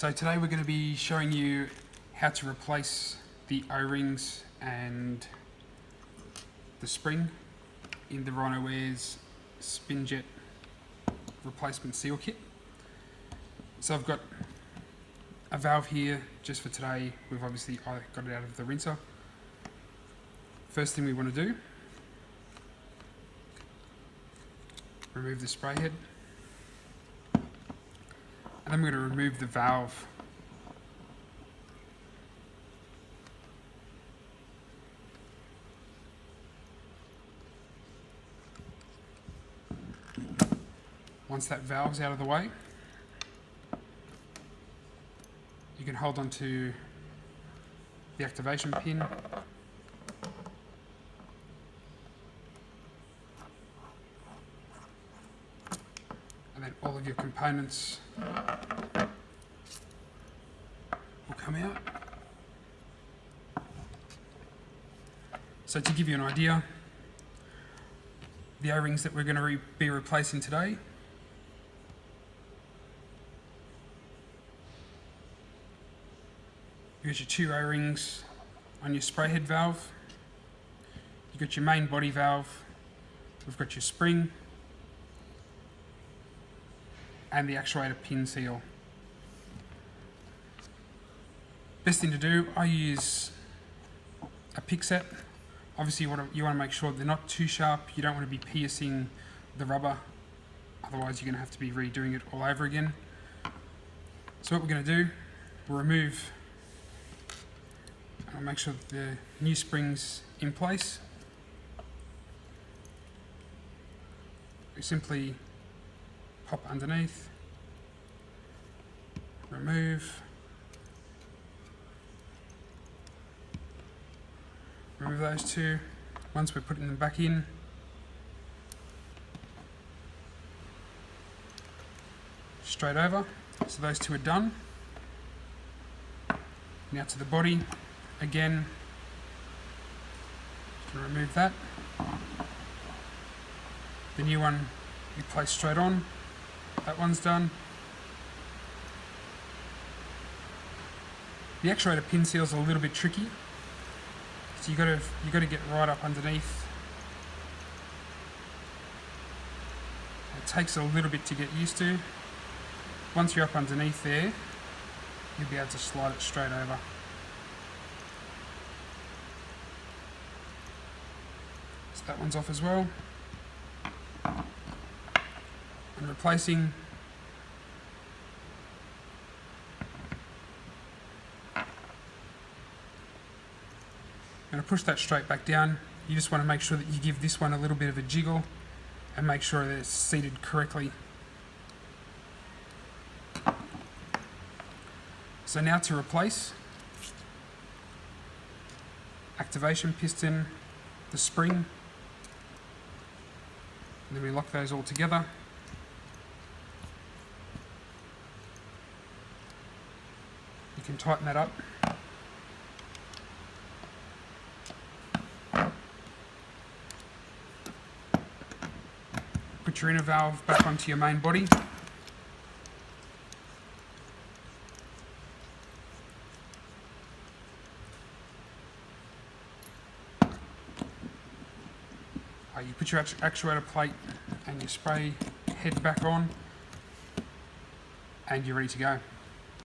So today we're going to be showing you how to replace the O-rings and the spring in the Rhinowares Spinjet replacement seal kit. So I've got a valve here just for today. We've obviously got it out of the rinser. First thing we want to do, remove the spray head. And then we're going to remove the valve. Once that valve's out of the way, you can hold on to the activation pin. And then all of your components will come out. So to give you an idea, the O-rings that we're going to be replacing today, you got your two O-rings on your spray head valve, you got your main body valve, we've got your spring, and the actuator pin seal. Best thing to do, I use a pick set. Obviously you want to make sure they're not too sharp. You don't want to be piercing the rubber, otherwise you're going to have to be redoing it all over again. So what we're going to do, we'll remove, I'll make sure that the new spring's in place. We simply pop underneath, remove those two. Once we're putting them back in, straight over. So those two are done. Now to the body, again, remove that. The new one you place straight on. That one's done. The actuator pin seal is a little bit tricky, so you got to get right up underneath. It takes a little bit to get used to. Once you're up underneath there, you'll be able to slide it straight over. So that one's off as well. And replacing I'm going to push that straight back down. You just want to make sure that you give this one a little bit of a jiggle and make sure that it's seated correctly. So now to replace, activation piston, the spring, and then we lock those all together. You can tighten that up. Put your inner valve back onto your main body. You put your actuator plate and your spray head back on, and you're ready to go.